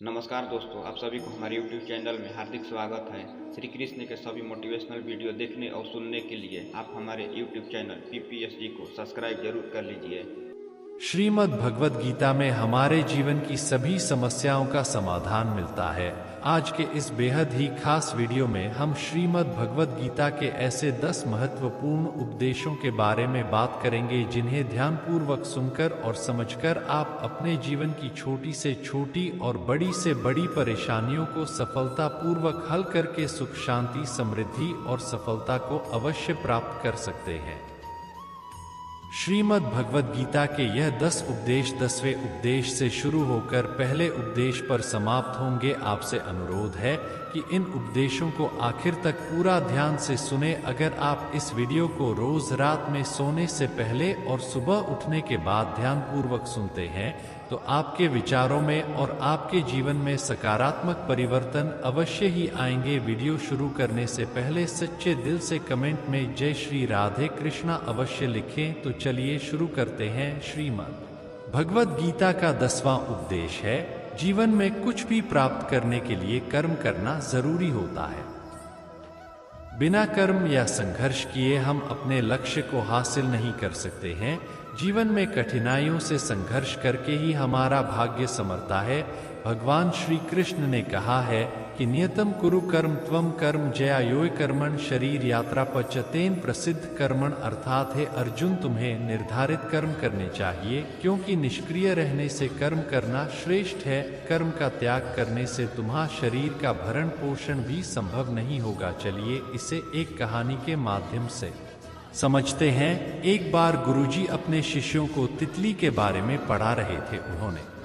नमस्कार दोस्तों, आप सभी को हमारे YouTube चैनल में हार्दिक स्वागत है। श्री कृष्ण के सभी मोटिवेशनल वीडियो देखने और सुनने के लिए आप हमारे YouTube चैनल PPSG को सब्सक्राइब जरूर कर लीजिए। श्रीमद् भगवद गीता में हमारे जीवन की सभी समस्याओं का समाधान मिलता है। आज के इस बेहद ही खास वीडियो में हम श्रीमद् भगवद गीता के ऐसे 10 महत्वपूर्ण उपदेशों के बारे में बात करेंगे जिन्हें ध्यानपूर्वक सुनकर और समझकर आप अपने जीवन की छोटी से छोटी और बड़ी से बड़ी परेशानियों को सफलतापूर्वक हल करके सुख, शांति, समृद्धि और सफलता को अवश्य प्राप्त कर सकते हैं। श्रीमद् भगवद गीता के यह 10 उपदेश 10वें उपदेश से शुरू होकर पहले उपदेश पर समाप्त होंगे। आपसे अनुरोध है कि इन उपदेशों को आखिर तक पूरा ध्यान से सुने। अगर आप इस वीडियो को रोज रात में सोने से पहले और सुबह उठने के बाद ध्यानपूर्वक सुनते हैं तो आपके विचारों में और आपके जीवन में सकारात्मक परिवर्तन अवश्य ही आएंगे। वीडियो शुरू करने से पहले सच्चे दिल से कमेंट में जय श्री राधे कृष्णा अवश्य लिखें। तो चलिए शुरू करते हैं। श्रीमद् भगवद गीता का 10वां उपदेश है, जीवन में कुछ भी प्राप्त करने के लिए कर्म करना जरूरी होता है। बिना कर्म या संघर्ष किए हम अपने लक्ष्य को हासिल नहीं कर सकते हैं। जीवन में कठिनाइयों से संघर्ष करके ही हमारा भाग्य संवरता है। भगवान श्री कृष्ण ने कहा है कि नियतम कुरु कर्म त्वम कर्म जया योय कर्मण शरीर यात्रा पचतेन प्रसिद्ध कर्मण, अर्थात है अर्जुन, तुम्हें निर्धारित कर्म करने चाहिए क्योंकि निष्क्रिय रहने से कर्म करना श्रेष्ठ है। कर्म का त्याग करने से तुम्हारा शरीर का भरण पोषण भी संभव नहीं होगा। चलिए इसे एक कहानी के माध्यम से समझते हैं। एक बार गुरुजी अपने शिष्यों को तितली के बारे में पढ़ा रहे थे। उन्होंने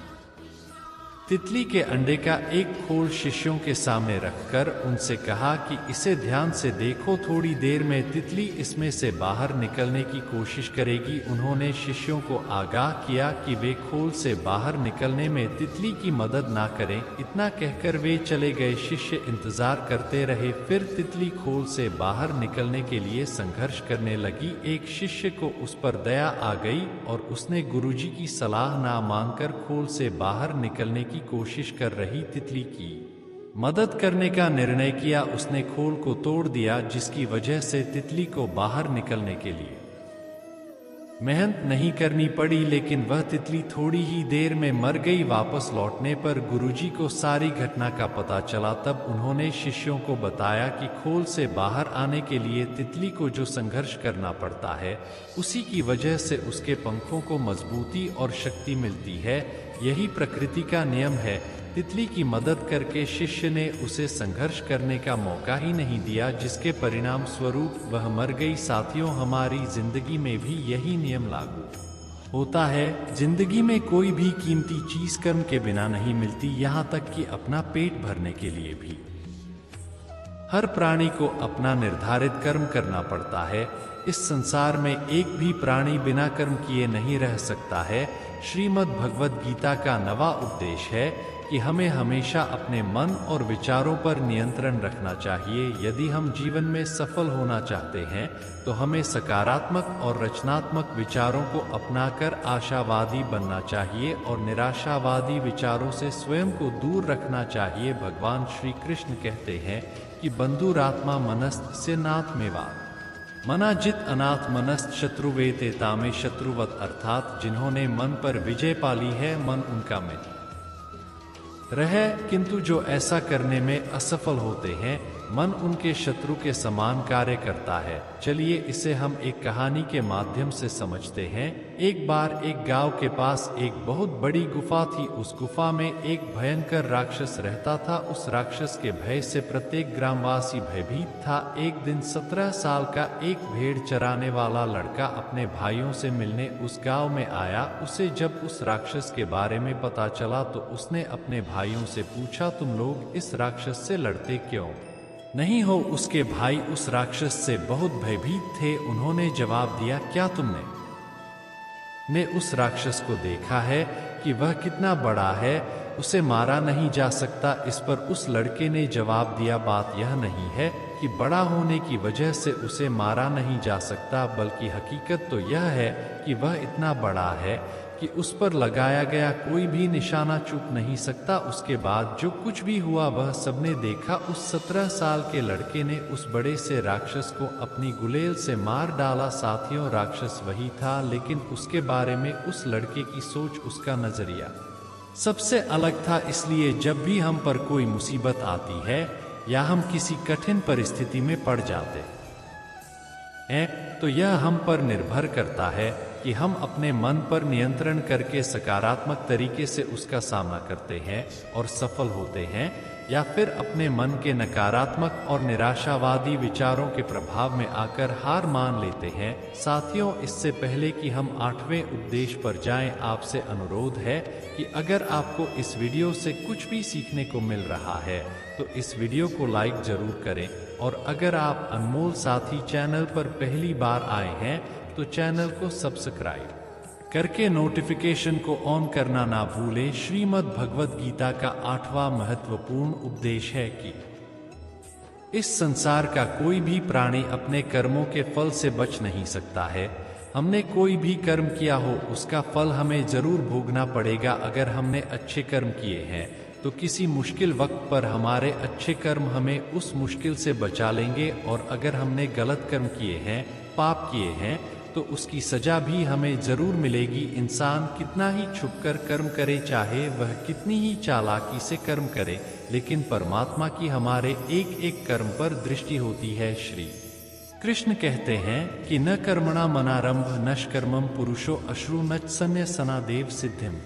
तितली के अंडे का एक खोल शिष्यों के सामने रखकर उनसे कहा कि इसे ध्यान से देखो, थोड़ी देर में तितली इसमें से बाहर निकलने की कोशिश करेगी। उन्होंने शिष्यों को आगाह किया कि वे खोल से बाहर निकलने में तितली की मदद ना करें। इतना कहकर वे चले गए। शिष्य इंतजार करते रहे। फिर तितली खोल से बाहर निकलने के लिए संघर्ष करने लगी। एक शिष्य को उस पर दया आ गई और उसने गुरुजी की सलाह ना मानकर खोल से बाहर निकलने की कोशिश कर रही तितली की मदद करने का निर्णय किया। उसने खोल को तोड़ दिया, जिसकी वजह से तितली को बाहर निकलने के लिए मेहनत नहीं करनी पड़ी, लेकिन वह तितली थोड़ी ही देर में मर गई। वापस लौटने पर गुरुजी को सारी घटना का पता चला। तब उन्होंने शिष्यों को बताया कि खोल से बाहर आने के लिए तितली को जो संघर्ष करना पड़ता है, उसी की वजह से उसके पंखों को मजबूती और शक्ति मिलती है। यही प्रकृति का नियम है। तितली की मदद करके शिष्य ने उसे संघर्ष करने का मौका ही नहीं दिया, जिसके परिणाम स्वरूप वह मर गई। साथियों, हमारी जिंदगी में भी यही नियम लागू होता है। जिंदगी में कोई भी कीमती चीज कर्म के बिना नहीं मिलती, यहाँ तक कि अपना पेट भरने के लिए भी हर प्राणी को अपना निर्धारित कर्म करना पड़ता है। इस संसार में एक भी प्राणी बिना कर्म किए नहीं रह सकता है। श्रीमद् भगवद गीता का 9वां उपदेश है कि हमें हमेशा अपने मन और विचारों पर नियंत्रण रखना चाहिए। यदि हम जीवन में सफल होना चाहते हैं तो हमें सकारात्मक और रचनात्मक विचारों को अपनाकर आशावादी बनना चाहिए और निराशावादी विचारों से स्वयं को दूर रखना चाहिए। भगवान श्री कृष्ण कहते हैं कि बंधुरात्मा मनस्त से नाथ मेवा मना जित अनाथ मनस्त शत्रुवेते तामे शत्रुवत, अर्थात जिन्होंने मन पर विजय पाली है, मन उनका मित्र रहे, किंतु जो ऐसा करने में असफल होते हैं, मन उनके शत्रु के समान कार्य करता है। चलिए इसे हम एक कहानी के माध्यम से समझते हैं। एक बार एक गांव के पास एक बहुत बड़ी गुफा थी। उस गुफा में एक भयंकर राक्षस रहता था। उस राक्षस के भय से प्रत्येक ग्रामवासी भयभीत था। एक दिन 17 साल का एक भेड़ चराने वाला लड़का अपने भाइयों से मिलने उस गांव में आया। उसे जब उस राक्षस के बारे में पता चला तो उसने अपने भाइयों से पूछा, तुम लोग इस राक्षस से लड़ते क्यों नहीं हो? उसके भाई उस राक्षस से बहुत भयभीत थे। उन्होंने जवाब दिया, क्या तुमने उस राक्षस को देखा है कि वह कितना बड़ा है? उसे मारा नहीं जा सकता। इस पर उस लड़के ने जवाब दिया, बात यह नहीं है कि बड़ा होने की वजह से उसे मारा नहीं जा सकता, बल्कि हकीकत तो यह है कि वह इतना बड़ा है कि उस पर लगाया गया कोई भी निशाना चूक नहीं सकता। उसके बाद जो कुछ भी हुआ वह सबने देखा। उस 17 साल के लड़के ने उस बड़े से राक्षस को अपनी गुलेल से मार डाला। साथियों, राक्षस वही था, लेकिन उसके बारे में उस लड़के की सोच, उसका नजरिया सबसे अलग था। इसलिए जब भी हम पर कोई मुसीबत आती है या हम किसी कठिन परिस्थिति में पड़ जाते हैं, तो यह हम पर निर्भर करता है कि हम अपने मन पर नियंत्रण करके सकारात्मक तरीके से उसका सामना करते हैं और सफल होते हैं, या फिर अपने मन के नकारात्मक और निराशावादी विचारों के प्रभाव में आकर हार मान लेते हैं। साथियों, इससे पहले कि हम 8वें उपदेश पर जाएं, आपसे अनुरोध है कि अगर आपको इस वीडियो से कुछ भी सीखने को मिल रहा है तो इस वीडियो को लाइक जरूर करें, और अगर आप अनमोल साथी चैनल पर पहली बार आए हैं तो चैनल को सब्सक्राइब करके नोटिफिकेशन को ऑन करना ना भूलें। श्रीमद् भगवद गीता का 8वां महत्वपूर्ण उपदेश है कि इस संसार का कोई भी प्राणी अपने कर्मों के फल से बच नहीं सकता है। हमने कोई भी कर्म किया हो उसका फल हमें जरूर भोगना पड़ेगा। अगर हमने अच्छे कर्म किए हैं तो किसी मुश्किल वक्त पर हमारे अच्छे कर्म हमें उस मुश्किल से बचा लेंगे, और अगर हमने गलत कर्म किए हैं, पाप किए हैं, तो उसकी सजा भी हमें जरूर मिलेगी। इंसान कितना ही छुपकर कर्म करे, चाहे वह कितनी ही चालाकी से कर्म करे, लेकिन परमात्मा की हमारे एक एक कर्म पर दृष्टि होती है। श्री कृष्ण कहते हैं कि न कर्मणा मनारंभ नष्कर्मम पुरुषो अश्रु नचसन्यसनादेव सिद्धिम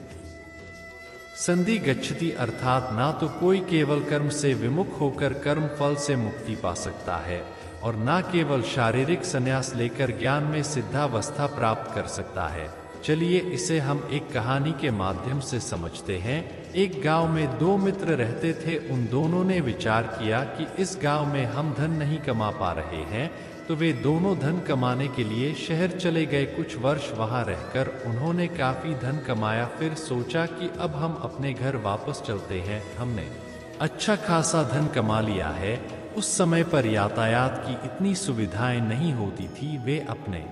संधि गच्छति, अर्थात ना तो कोई केवल कर्म से विमुख होकर कर्म फल से मुक्ति पा सकता है, और ना केवल शारीरिक संन्यास लेकर ज्ञान में सिद्धावस्था प्राप्त कर सकता है। चलिए इसे हम एक कहानी के माध्यम से समझते हैं। एक गांव में 2 मित्र रहते थे। उन दोनों ने विचार किया कि इस गांव में हम धन नहीं कमा पा रहे हैं, तो वे दोनों धन कमाने के लिए शहर चले गए। कुछ वर्ष वहां रहकर उन्होंने काफी धन कमाया। फिर सोचा कि अब हम अपने घर वापस चलते हैं, हमने अच्छा खासा धन कमा लिया है। उस समय पर यातायात की इतनी सुविधाएं नहीं होती थी। वे अपने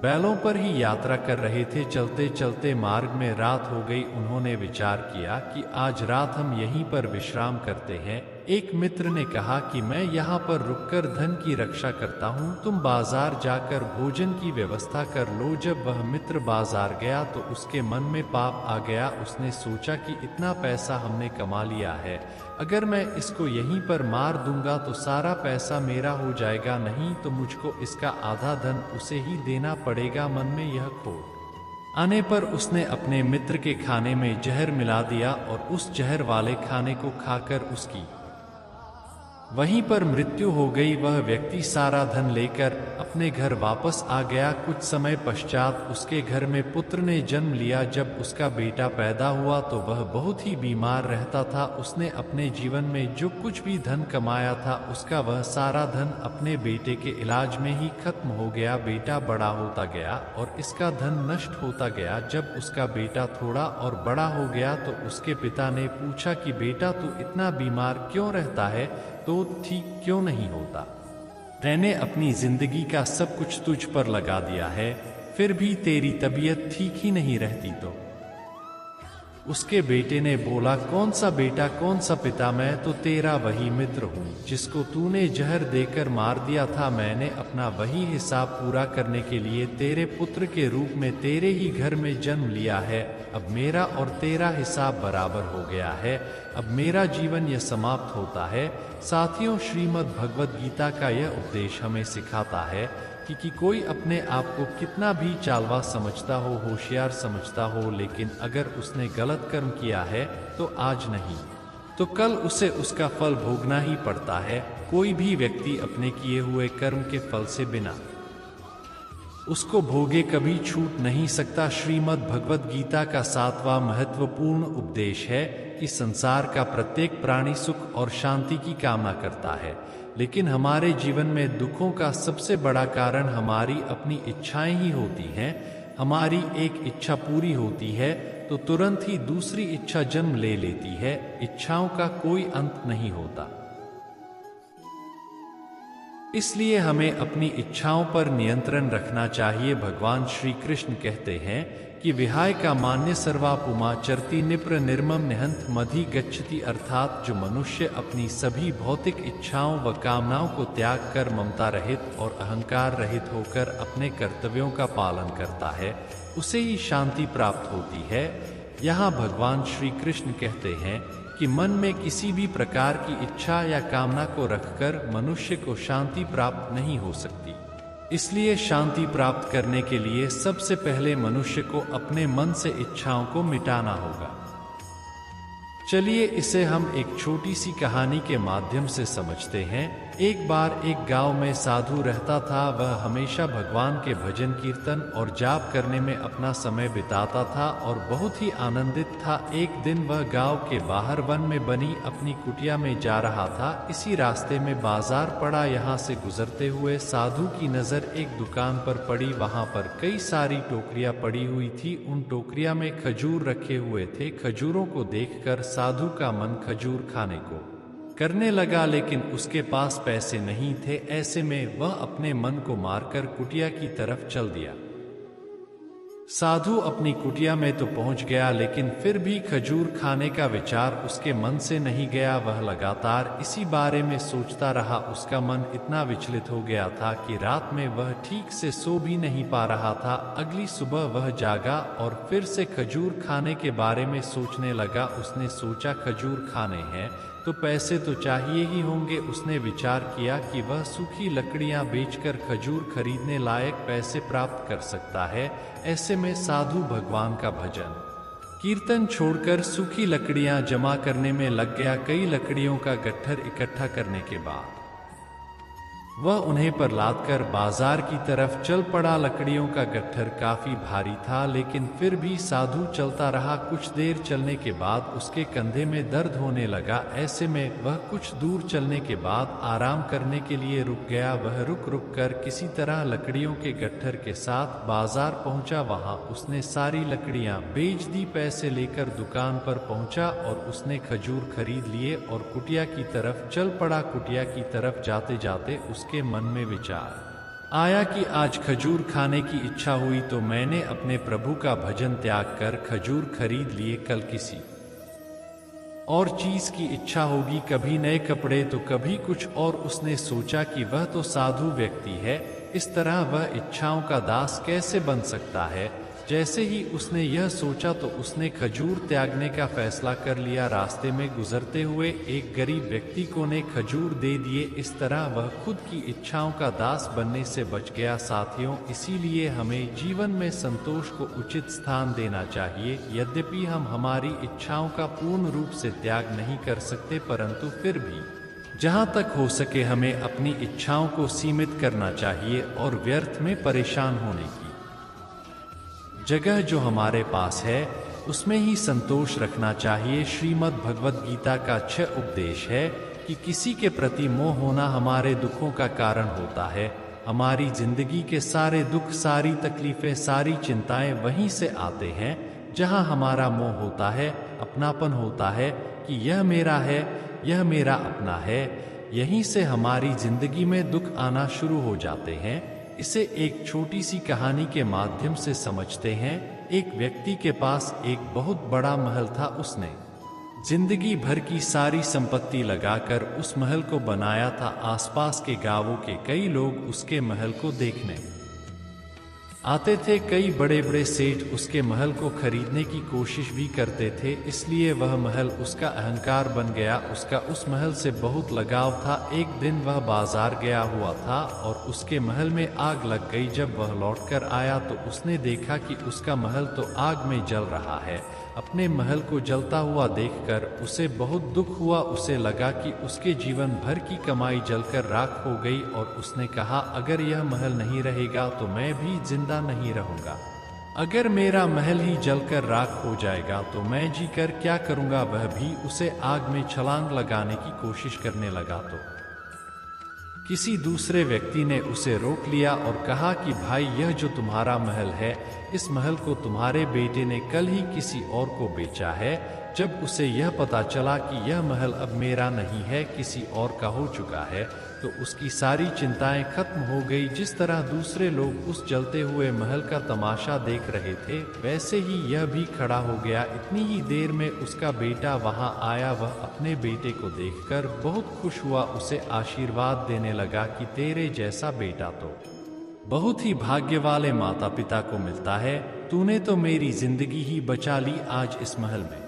बैलों पर ही यात्रा कर रहे थे। चलते चलते मार्ग में रात हो गई। उन्होंने विचार किया कि आज रात हम यहीं पर विश्राम करते हैं। एक मित्र ने कहा कि मैं यहाँ पर रुककर धन की रक्षा करता हूँ, तुम बाजार जाकर भोजन की व्यवस्था कर लो। जब वह मित्र बाजार गया तो उसके मन में पाप आ गया। उसने सोचा कि इतना पैसा हमने कमा लिया है, अगर मैं इसको यहीं पर मार दूंगा तो सारा पैसा मेरा हो जाएगा, नहीं तो मुझको इसका आधा धन उसे ही देना पड़ेगा। मन में यह खोट आने पर उसने अपने मित्र के खाने में जहर मिला दिया, और उस जहर वाले खाने को खाकर उसकी वहीं पर मृत्यु हो गई। वह व्यक्ति सारा धन लेकर अपने घर वापस आ गया। कुछ समय पश्चात उसके घर में पुत्र ने जन्म लिया। जब उसका बेटा पैदा हुआ तो वह बहुत ही बीमार रहता था। उसने अपने जीवन में जो कुछ भी धन कमाया था उसका वह सारा धन अपने बेटे के इलाज में ही खत्म हो गया। बेटा बड़ा होता गया और इसका धन नष्ट होता गया। जब उसका बेटा थोड़ा और बड़ा हो गया तो उसके पिता ने पूछा कि बेटा तू इतना बीमार क्यों रहता है, तो ठीक क्यों नहीं होता? मैंने अपनी जिंदगी का सब कुछ तुझ पर लगा दिया है, फिर भी तेरी तबीयत ठीक ही नहीं रहती। तो उसके बेटे ने बोला, कौन सा बेटा कौन सा पिता, मैं तो तेरा वही मित्र हूँ जिसको तूने जहर देकर मार दिया था। मैंने अपना वही हिसाब पूरा करने के लिए तेरे पुत्र के रूप में तेरे ही घर में जन्म लिया है। अब मेरा और तेरा हिसाब बराबर हो गया है। अब मेरा जीवन यह समाप्त होता है। साथियों, श्रीमद् भगवद गीता का यह उपदेश हमें सिखाता है कि कोई अपने आप को कितना भी चालवा समझता हो, होशियार समझता हो, लेकिन अगर उसने गलत कर्म किया है तो आज नहीं तो कल उसे उसका फल भोगना ही पड़ता है। कोई भी व्यक्ति अपने किए हुए कर्म के फल से बिना उसको भोगे कभी छूट नहीं सकता। श्रीमद् भगवद गीता का 7वां महत्वपूर्ण उपदेश है कि संसार का प्रत्येक प्राणी सुख और शांति की कामना करता है, लेकिन हमारे जीवन में दुखों का सबसे बड़ा कारण हमारी अपनी इच्छाएं ही होती हैं। हमारी एक इच्छा पूरी होती है तो तुरंत ही दूसरी इच्छा जन्म ले लेती है। इच्छाओं का कोई अंत नहीं होता, इसलिए हमें अपनी इच्छाओं पर नियंत्रण रखना चाहिए। भगवान श्री कृष्ण कहते हैं कि विहाय का मान्य सर्वा पुमा चरति निप्र निर्मम निहंत मधि गच्छति, अर्थात जो मनुष्य अपनी सभी भौतिक इच्छाओं व कामनाओं को त्याग कर ममता रहित और अहंकार रहित होकर अपने कर्तव्यों का पालन करता है, उसे ही शांति प्राप्त होती है। यहाँ भगवान श्री कृष्ण कहते हैं कि मन में किसी भी प्रकार की इच्छा या कामना को रखकर मनुष्य को शांति प्राप्त नहीं हो सकती। इसलिए शांति प्राप्त करने के लिए सबसे पहले मनुष्य को अपने मन से इच्छाओं को मिटाना होगा। चलिए इसे हम एक छोटी सी कहानी के माध्यम से समझते हैं। एक बार एक गांव में साधु रहता था। वह हमेशा भगवान के भजन कीर्तन और जाप करने में अपना समय बिताता था और बहुत ही आनंदित था। एक दिन वह गांव के बाहर वन में बनी अपनी कुटिया में जा रहा था। इसी रास्ते में बाजार पड़ा। यहाँ से गुजरते हुए साधु की नज़र एक दुकान पर पड़ी। वहाँ पर कई सारी टोकरियाँ पड़ी हुई थी। उन टोकरियाँ में खजूर रखे हुए थे। खजूरों को देखकर साधु का मन खजूर खाने को करने लगा, लेकिन उसके पास पैसे नहीं थे। ऐसे में वह अपने मन को मारकर कुटिया की तरफ चल दिया। साधु अपनी कुटिया में तो पहुंच गया, लेकिन फिर भी खजूर खाने का विचार उसके मन से नहीं गया। वह लगातार इसी बारे में सोचता रहा। उसका मन इतना विचलित हो गया था कि रात में वह ठीक से सो भी नहीं पा रहा था। अगली सुबह वह जागा और फिर से खजूर खाने के बारे में सोचने लगा। उसने सोचा खजूर खाने हैं तो पैसे तो चाहिए ही होंगे। उसने विचार किया कि वह सूखी लकड़ियां बेचकर खजूर खरीदने लायक पैसे प्राप्त कर सकता है। ऐसे में साधु भगवान का भजन कीर्तन छोड़कर सूखी लकड़ियां जमा करने में लग गया। कई लकड़ियों का गट्ठर इकट्ठा करने के बाद वह उन्हें पर लादकर बाजार की तरफ चल पड़ा। लकड़ियों का गट्ठर काफी भारी था, लेकिन फिर भी साधु चलता रहा। कुछ देर चलने के बाद उसके कंधे में दर्द होने लगा। ऐसे में वह कुछ दूर चलने के बाद आराम करने के लिए रुक गया। वह रुक रुक कर किसी तरह लकड़ियों के गट्ठर के साथ बाजार पहुंचा। वहां उसने सारी लकड़ियां बेच दी। पैसे लेकर दुकान पर पहुंचा और उसने खजूर खरीद लिए और कुटिया की तरफ चल पड़ा। कुटिया की तरफ जाते जाते उसके मन में विचार आया कि आज खजूर खाने की इच्छा हुई तो मैंने अपने प्रभु का भजन त्याग कर खजूर खरीद लिए। कल किसी और चीज की इच्छा होगी, कभी नए कपड़े तो कभी कुछ और। उसने सोचा कि वह तो साधु व्यक्ति है, इस तरह वह इच्छाओं का दास कैसे बन सकता है। जैसे ही उसने यह सोचा तो उसने खजूर त्यागने का फैसला कर लिया। रास्ते में गुजरते हुए एक गरीब व्यक्ति को ने खजूर दे दिए। इस तरह वह खुद की इच्छाओं का दास बनने से बच गया। साथियों, इसीलिए हमें जीवन में संतोष को उचित स्थान देना चाहिए। यद्यपि हम हमारी इच्छाओं का पूर्ण रूप से त्याग नहीं कर सकते, परंतु फिर भी जहाँ तक हो सके हमें अपनी इच्छाओं को सीमित करना चाहिए और व्यर्थ में परेशान होने की जगह जो हमारे पास है उसमें ही संतोष रखना चाहिए। श्रीमद् भगवद गीता का 6 उपदेश है कि किसी के प्रति मोह होना हमारे दुखों का कारण होता है। हमारी जिंदगी के सारे दुख, सारी तकलीफें, सारी चिंताएं वहीं से आते हैं जहां हमारा मोह होता है, अपनापन होता है कि यह मेरा है, यह मेरा अपना है। यहीं से हमारी जिंदगी में दुख आना शुरू हो जाते हैं। इसे एक छोटी सी कहानी के माध्यम से समझते हैं। एक व्यक्ति के पास एक बहुत बड़ा महल था। उसने जिंदगी भर की सारी संपत्ति लगाकर उस महल को बनाया था। आसपास के गांवों के कई लोग उसके महल को देखने आते थे। कई बड़े बड़े सेठ उसके महल को खरीदने की कोशिश भी करते थे। इसलिए वह महल उसका अहंकार बन गया। उसका उस महल से बहुत लगाव था। एक दिन वह बाजार गया हुआ था और उसके महल में आग लग गई। जब वह लौटकर आया तो उसने देखा कि उसका महल तो आग में जल रहा है। अपने महल को जलता हुआ देखकर उसे बहुत दुख हुआ। उसे लगा कि उसके जीवन भर की कमाई जलकर राख हो गई और उसने कहा, अगर यह महल नहीं रहेगा तो मैं भी जिंदा नहीं रहूंगा। अगर मेरा महल ही जलकर राख हो जाएगा तो मैं जीकर क्या करूंगा। वह भी उसे आग में छलांग लगाने की कोशिश करने लगा तो किसी दूसरे व्यक्ति ने उसे रोक लिया और कहा कि भाई, यह जो तुम्हारा महल है, इस महल को तुम्हारे बेटे ने कल ही किसी और को बेचा है। जब उसे यह पता चला कि यह महल अब मेरा नहीं है, किसी और का हो चुका है, तो उसकी सारी चिंताएं खत्म हो गई। जिस तरह दूसरे लोग उस जलते हुए महल का तमाशा देख रहे थे, वैसे ही यह भी खड़ा हो गया। इतनी ही देर में उसका बेटा वहां आया। वह अपने बेटे को देखकर बहुत खुश हुआ, उसे आशीर्वाद देने लगा कि तेरे जैसा बेटा तो बहुत ही भाग्य वाले माता पिता को मिलता है। तूने तो मेरी जिंदगी ही बचा ली। आज इस महल में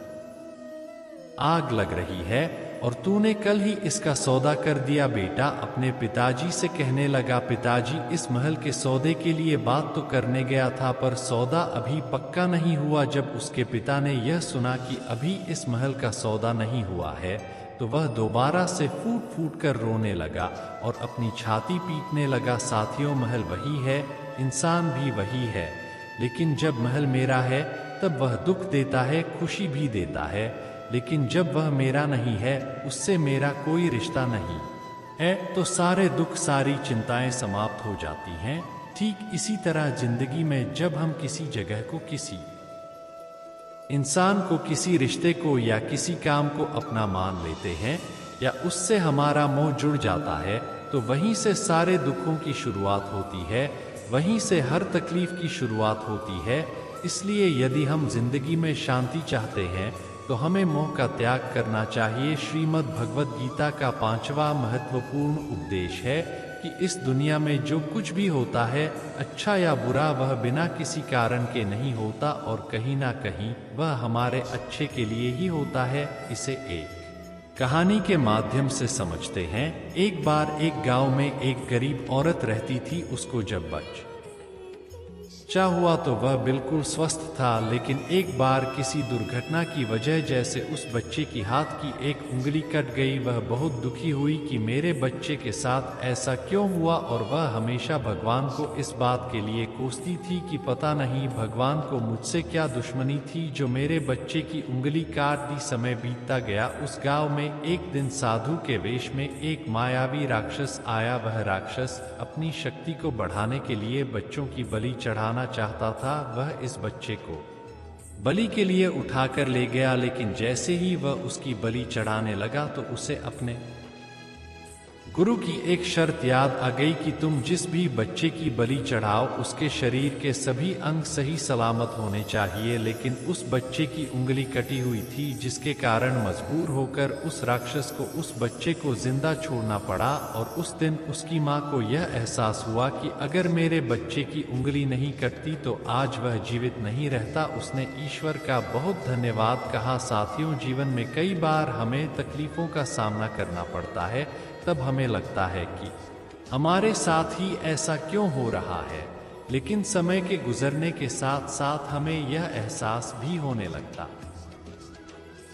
आग लग रही है और तूने कल ही इसका सौदा कर दिया। बेटा अपने पिताजी से कहने लगा, पिताजी इस महल के सौदे के लिए बात तो करने गया था, पर सौदा अभी पक्का नहीं हुआ। जब उसके पिता ने यह सुना कि अभी इस महल का सौदा नहीं हुआ है, तो वह दोबारा से फूट फूट कर रोने लगा और अपनी छाती पीटने लगा। साथियों, महल वही है, इंसान भी वही है, लेकिन जब महल मेरा है तब वह दुख देता है, खुशी भी देता है, लेकिन जब वह मेरा नहीं है, उससे मेरा कोई रिश्ता नहीं है, तो सारे दुख सारी चिंताएं समाप्त हो जाती हैं। ठीक इसी तरह जिंदगी में जब हम किसी जगह को, किसी इंसान को, किसी रिश्ते को या किसी काम को अपना मान लेते हैं या उससे हमारा मोह जुड़ जाता है, तो वहीं से सारे दुखों की शुरुआत होती है, वहीं से हर तकलीफ की शुरुआत होती है। इसलिए यदि हम जिंदगी में शांति चाहते हैं तो हमें मोह का त्याग करना चाहिए। श्रीमद् भगवद गीता का 5वां महत्वपूर्ण उपदेश है कि इस दुनिया में जो कुछ भी होता है, अच्छा या बुरा, वह बिना किसी कारण के नहीं होता और कहीं ना कहीं वह हमारे अच्छे के लिए ही होता है। इसे एक कहानी के माध्यम से समझते हैं। एक बार एक गांव में एक गरीब औरत रहती थी। उसको जब बच्चा हुआ तो वह बिल्कुल स्वस्थ था, लेकिन एक बार किसी दुर्घटना की वजह जैसे उस बच्चे की हाथ की एक उंगली कट गई। वह बहुत दुखी हुई कि मेरे बच्चे के साथ ऐसा क्यों हुआ, और वह हमेशा भगवान को इस बात के लिए कोसती थी कि पता नहीं भगवान को मुझसे क्या दुश्मनी थी जो मेरे बच्चे की उंगली काट दी। समय बीतता गया। उस गांव में एक दिन साधु के वेश में एक मायावी राक्षस आया। वह राक्षस अपनी शक्ति को बढ़ाने के लिए बच्चों की बलि चढ़ाना चाहता था। वह इस बच्चे को बलि के लिए उठाकर ले गया, लेकिन जैसे ही वह उसकी बलि चढ़ाने लगा तो उसे अपने गुरु की एक शर्त याद आ गई कि तुम जिस भी बच्चे की बलि चढ़ाओ उसके शरीर के सभी अंग सही सलामत होने चाहिए। लेकिन उस बच्चे की उंगली कटी हुई थी, जिसके कारण मजबूर होकर उस राक्षस को उस बच्चे को जिंदा छोड़ना पड़ा। और उस दिन उसकी माँ को यह एहसास हुआ कि अगर मेरे बच्चे की उंगली नहीं कटती तो आज वह जीवित नहीं रहता। उसने ईश्वर का बहुत धन्यवाद कहा। साथियों, जीवन में कई बार हमें तकलीफों का सामना करना पड़ता है, तब हमें लगता है कि हमारे साथ ही ऐसा क्यों हो रहा है, लेकिन समय के गुजरने के साथ साथ हमें यह एहसास भी होने लगता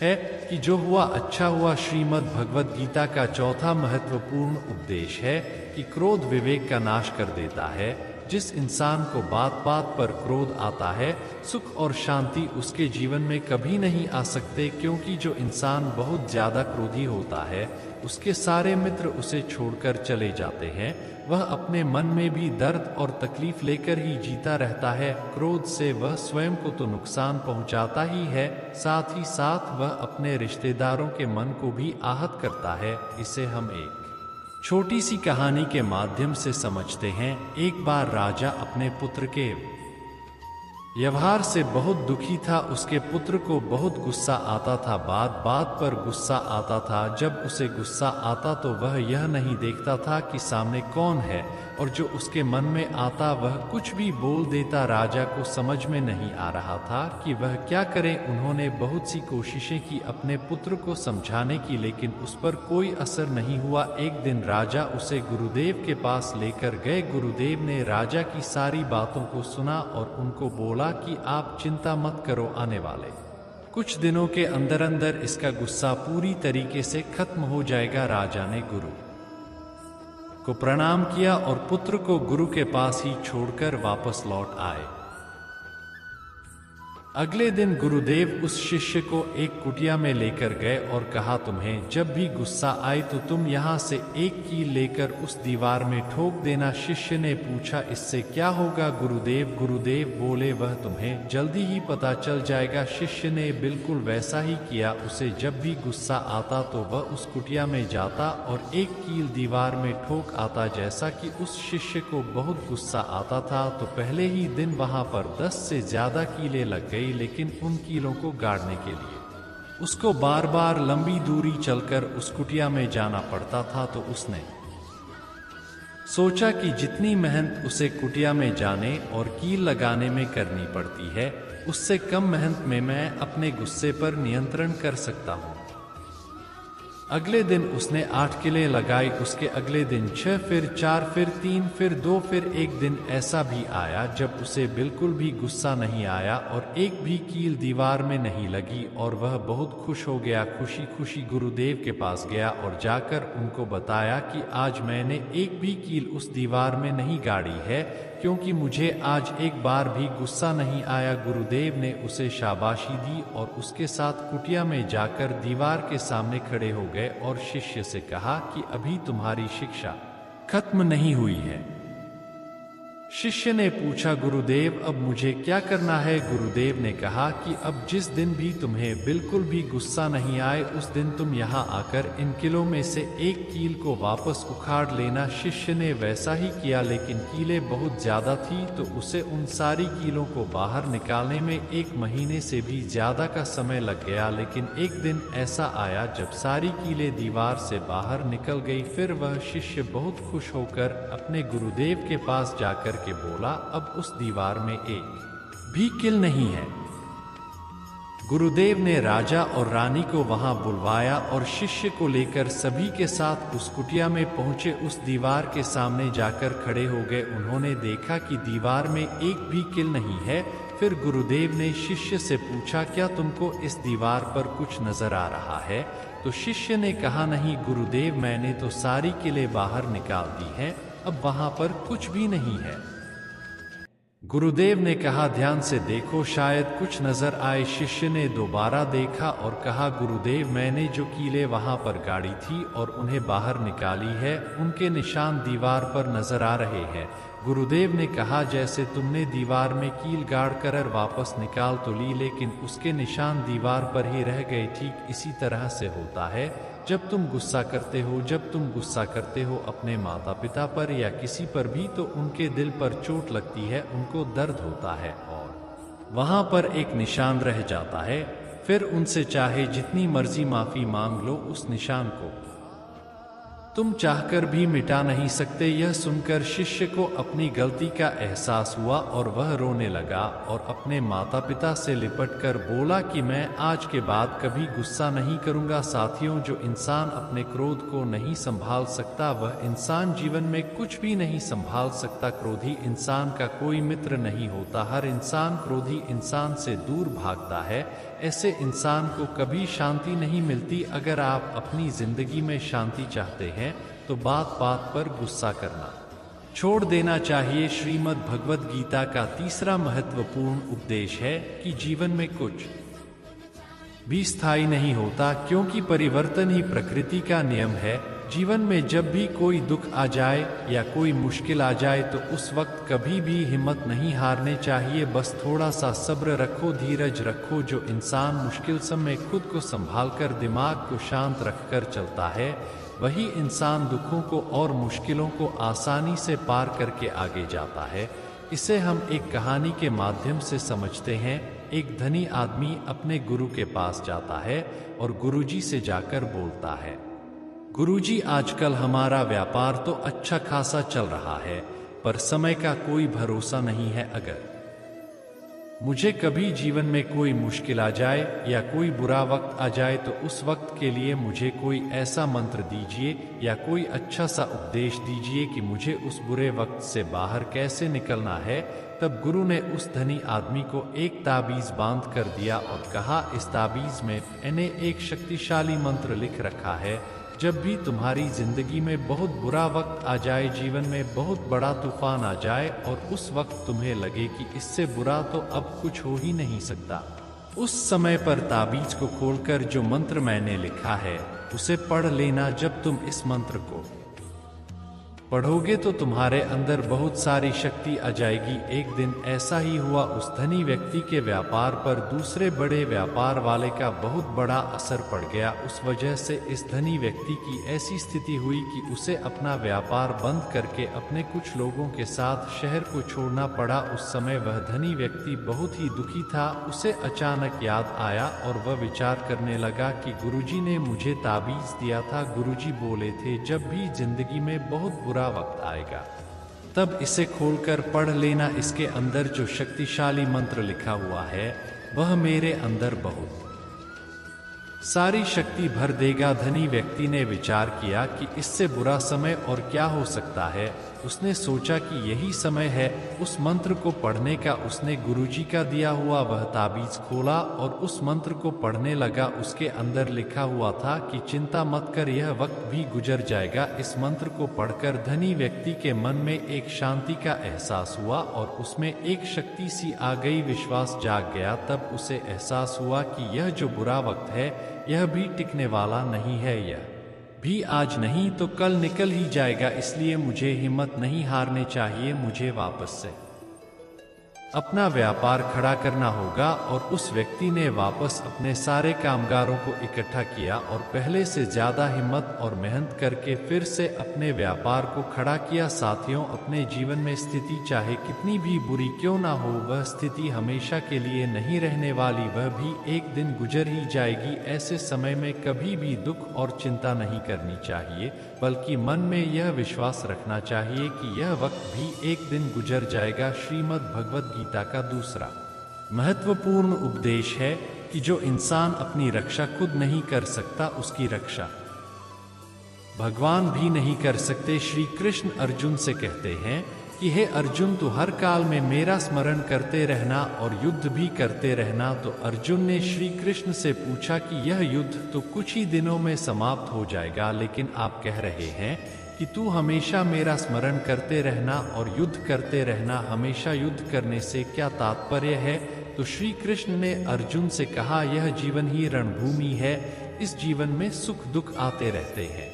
है कि जो हुआ अच्छा हुआ। श्रीमद् भगवद गीता का 4था महत्वपूर्ण उपदेश है कि क्रोध विवेक का नाश कर देता है। जिस इंसान को बात बात पर क्रोध आता है, सुख और शांति उसके जीवन में कभी नहीं आ सकते, क्योंकि जो इंसान बहुत ज्यादा क्रोधी होता है उसके सारे मित्र उसे छोड़कर चले जाते हैं। वह अपने मन में भी दर्द और तकलीफ लेकर ही जीता रहता है। क्रोध से वह स्वयं को तो नुकसान पहुंचाता ही है, साथ ही साथ वह अपने रिश्तेदारों के मन को भी आहत करता है। इसे हम एक छोटी सी कहानी के माध्यम से समझते हैं। एक बार राजा अपने पुत्र के व्यवहार से बहुत दुखी था। उसके पुत्र को बहुत गुस्सा आता था, बात बात पर गुस्सा आता था। जब उसे गुस्सा आता तो वह यह नहीं देखता था कि सामने कौन है, और जो उसके मन में आता वह कुछ भी बोल देता। राजा को समझ में नहीं आ रहा था कि वह क्या करे। उन्होंने बहुत सी कोशिशें की अपने पुत्र को समझाने की, लेकिन उस पर कोई असर नहीं हुआ। एक दिन राजा उसे गुरुदेव के पास लेकर गए। गुरुदेव ने राजा की सारी बातों को सुना और उनको बोला कि आप चिंता मत करो, आने वाले कुछ दिनों के अंदर अंदर इसका गुस्सा पूरी तरीके से खत्म हो जाएगा। राजा ने गुरु को प्रणाम किया और पुत्र को गुरु के पास ही छोड़कर वापस लौट आए। अगले दिन गुरुदेव उस शिष्य को एक कुटिया में लेकर गए और कहा, तुम्हें जब भी गुस्सा आए तो तुम यहाँ से एक कील लेकर उस दीवार में ठोक देना। शिष्य ने पूछा, इससे क्या होगा गुरुदेव? गुरुदेव बोले, वह तुम्हें जल्दी ही पता चल जाएगा। शिष्य ने बिल्कुल वैसा ही किया। उसे जब भी गुस्सा आता तो वह उस कुटिया में जाता और एक कील दीवार में ठोक आता। जैसा कि उस शिष्य को बहुत गुस्सा आता था तो पहले ही दिन वहां पर 10 से ज्यादा कीलें लग गई, लेकिन उन कीलों को गाड़ने के लिए उसको बार बार लंबी दूरी चलकर उस कुटिया में जाना पड़ता था। तो उसने सोचा कि जितनी मेहनत उसे कुटिया में जाने और कील लगाने में करनी पड़ती है, उससे कम मेहनत में मैं अपने गुस्से पर नियंत्रण कर सकता हूँ। अगले दिन उसने 8 कीलें लगाई। उसके अगले दिन 6, फिर 4, फिर 3, फिर 2, फिर एक दिन ऐसा भी आया जब उसे बिल्कुल भी गुस्सा नहीं आया और एक भी कील दीवार में नहीं लगी और वह बहुत खुश हो गया। खुशी खुशी गुरुदेव के पास गया और जाकर उनको बताया कि आज मैंने एक भी कील उस दीवार में नहीं गाड़ी है, क्योंकि मुझे आज एक बार भी गुस्सा नहीं आया। गुरुदेव ने उसे शाबाशी दी और उसके साथ कुटिया में जाकर दीवार के सामने खड़े हो गए और शिष्य से कहा कि अभी तुम्हारी शिक्षा खत्म नहीं हुई है। शिष्य ने पूछा, गुरुदेव अब मुझे क्या करना है? गुरुदेव ने कहा कि अब जिस दिन भी तुम्हें बिल्कुल भी गुस्सा नहीं आए उस दिन तुम यहाँ आकर इन कीलों में से एक कील को वापस उखाड़ लेना। शिष्य ने वैसा ही किया, लेकिन कीलें बहुत ज्यादा थी तो उसे उन सारी कीलों को बाहर निकालने में 1 महीने से भी ज्यादा का समय लग गया। लेकिन एक दिन ऐसा आया जब सारी कीलें दीवार से बाहर निकल गई। फिर वह शिष्य बहुत खुश होकर अपने गुरुदेव के पास जाकर के बोला, अब उस दीवार में एक भी कील नहीं है। गुरुदेव ने राजा और रानी को वहां बुलवाया और शिष्य को लेकर सभी के साथ उस कुटिया में पहुंचे। उस दीवार के सामने जाकर खड़े हो गए। उन्होंने देखा कि दीवार में एक भी कील नहीं है। फिर गुरुदेव ने शिष्य से पूछा, क्या तुमको इस दीवार पर कुछ नजर आ रहा है? तो शिष्य ने कहा, नहीं गुरुदेव, मैंने तो सारी कीलें बाहर निकाल दी हैं, अब वहां पर कुछ भी नहीं है। गुरुदेव ने कहा, ध्यान से देखो, शायद कुछ नजर आए। शिष्य ने दोबारा देखा और कहा, गुरुदेव, मैंने जो कीलें वहां पर गाड़ी थी और उन्हें बाहर निकाली है, उनके निशान दीवार पर नजर आ रहे हैं। गुरुदेव ने कहा, जैसे तुमने दीवार में कील गाड़ कर वापस निकाल तो ली, लेकिन उसके निशान दीवार पर ही रह गए। ठीक इसी तरह से होता है जब तुम गुस्सा करते हो। जब तुम गुस्सा करते हो अपने माता पिता पर या किसी पर भी, तो उनके दिल पर चोट लगती है, उनको दर्द होता है और वहां पर एक निशान रह जाता है। फिर उनसे चाहे जितनी मर्जी माफी मांग लो, उस निशान को तुम चाहकर भी मिटा नहीं सकते। यह सुनकर शिष्य को अपनी गलती का एहसास हुआ और वह रोने लगा और अपने माता पिता से लिपटकर बोला कि मैं आज के बाद कभी गुस्सा नहीं करूंगा। साथियों, जो इंसान अपने क्रोध को नहीं संभाल सकता, वह इंसान जीवन में कुछ भी नहीं संभाल सकता। क्रोधी इंसान का कोई मित्र नहीं होता। हर इंसान क्रोधी इंसान से दूर भागता है। ऐसे इंसान को कभी शांति नहीं मिलती। अगर आप अपनी जिंदगी में शांति चाहते हैं तो बात बात पर गुस्सा करना छोड़ देना चाहिए। श्रीमद् भगवद गीता का तीसरा महत्वपूर्ण उपदेश है कि जीवन में कुछ भी स्थायी नहीं होता, क्योंकि परिवर्तन ही प्रकृति का नियम है। जीवन में जब भी कोई दुख आ जाए या कोई मुश्किल आ जाए तो उस वक्त कभी भी हिम्मत नहीं हारने चाहिए। बस थोड़ा सा सब्र रखो, धीरज रखो। जो इंसान मुश्किल समय खुद को संभालकर दिमाग को शांत रखकर चलता है, वही इंसान दुखों को और मुश्किलों को आसानी से पार करके आगे जाता है। इसे हम एक कहानी के माध्यम से समझते हैं। एक धनी आदमी अपने गुरु के पास जाता है और गुरुजी से जाकर बोलता है, गुरुजी, आजकल हमारा व्यापार तो अच्छा खासा चल रहा है, पर समय का कोई भरोसा नहीं है। अगर मुझे कभी जीवन में कोई मुश्किल आ जाए या कोई बुरा वक्त आ जाए तो उस वक्त के लिए मुझे कोई ऐसा मंत्र दीजिए या कोई अच्छा सा उपदेश दीजिए कि मुझे उस बुरे वक्त से बाहर कैसे निकलना है। तब गुरु ने उस धनी आदमी को एक ताबीज बांध कर दिया और कहा, इस ताबीज में मैंने एक शक्तिशाली मंत्र लिख रखा है। जब भी तुम्हारी जिंदगी में बहुत बुरा वक्त आ जाए, जीवन में बहुत बड़ा तूफान आ जाए और उस वक्त तुम्हें लगे कि इससे बुरा तो अब कुछ हो ही नहीं सकता, उस समय पर ताबीज को खोलकर जो मंत्र मैंने लिखा है उसे पढ़ लेना। जब तुम इस मंत्र को पढ़ोगे तो तुम्हारे अंदर बहुत सारी शक्ति आ जाएगी। एक दिन ऐसा ही हुआ, उस धनी व्यक्ति के व्यापार पर दूसरे बड़े व्यापार वाले का बहुत बड़ा असर पड़ गया। उस वजह से इस धनी व्यक्ति की ऐसी स्थिति हुई कि उसे अपना व्यापार बंद करके अपने कुछ लोगों के साथ शहर को छोड़ना पड़ा। उस समय वह धनी व्यक्ति बहुत ही दुखी था। उसे अचानक याद आया और वह विचार करने लगा कि गुरुजी ने मुझे ताबीज दिया था। गुरुजी बोले थे जब भी जिंदगी में बहुत बुरा वक्त आएगा तब इसे खोलकर पढ़ लेना। इसके अंदर जो शक्तिशाली मंत्र लिखा हुआ है वह मेरे अंदर बहुत सारी शक्ति भर देगा। धनी व्यक्ति ने विचार किया कि इससे बुरा समय और क्या हो सकता है। उसने सोचा कि यही समय है उस मंत्र को पढ़ने का। उसने गुरुजी का दिया हुआ वह ताबीज खोला और उस मंत्र को पढ़ने लगा। उसके अंदर लिखा हुआ था कि चिंता मत कर, यह वक्त भी गुजर जाएगा। इस मंत्र को पढ़कर धनी व्यक्ति के मन में एक शांति का एहसास हुआ और उसमें एक शक्ति सी आ गई, विश्वास जाग गया। तब उसे एहसास हुआ कि यह जो बुरा वक्त है यह भी टिकने वाला नहीं है, यह भी आज नहीं तो कल निकल ही जाएगा। इसलिए मुझे हिम्मत नहीं हारनी चाहिए, मुझे वापस से अपना व्यापार खड़ा करना होगा। और उस व्यक्ति ने वापस अपने सारे कामगारों को इकट्ठा किया और पहले से ज्यादा हिम्मत और मेहनत करके फिर से अपने व्यापार को खड़ा किया। साथियों, अपने जीवन में स्थिति चाहे कितनी भी बुरी क्यों ना हो, वह स्थिति हमेशा के लिए नहीं रहने वाली, वह भी एक दिन गुजर ही जाएगी। ऐसे समय में कभी भी दुख और चिंता नहीं करनी चाहिए, बल्कि मन में यह विश्वास रखना चाहिए कि यह वक्त भी एक दिन गुजर जाएगा। श्रीमद् भगवद गीता का दूसरा महत्वपूर्ण उपदेश है कि जो इंसान अपनी रक्षा खुद नहीं कर सकता उसकी रक्षा भगवान भी नहीं कर सकते। श्री कृष्ण अर्जुन से कहते हैं कि हे अर्जुन, तू हर काल में मेरा स्मरण करते रहना और युद्ध भी करते रहना। तो अर्जुन ने श्री कृष्ण से पूछा कि यह युद्ध तो कुछ ही दिनों में समाप्त हो जाएगा, लेकिन आप कह रहे हैं कि तू हमेशा मेरा स्मरण करते रहना और युद्ध करते रहना। हमेशा युद्ध करने से क्या तात्पर्य है? तो श्री कृष्ण ने अर्जुन से कहा, यह जीवन ही रणभूमि है, इस जीवन में सुख दुख आते रहते हैं।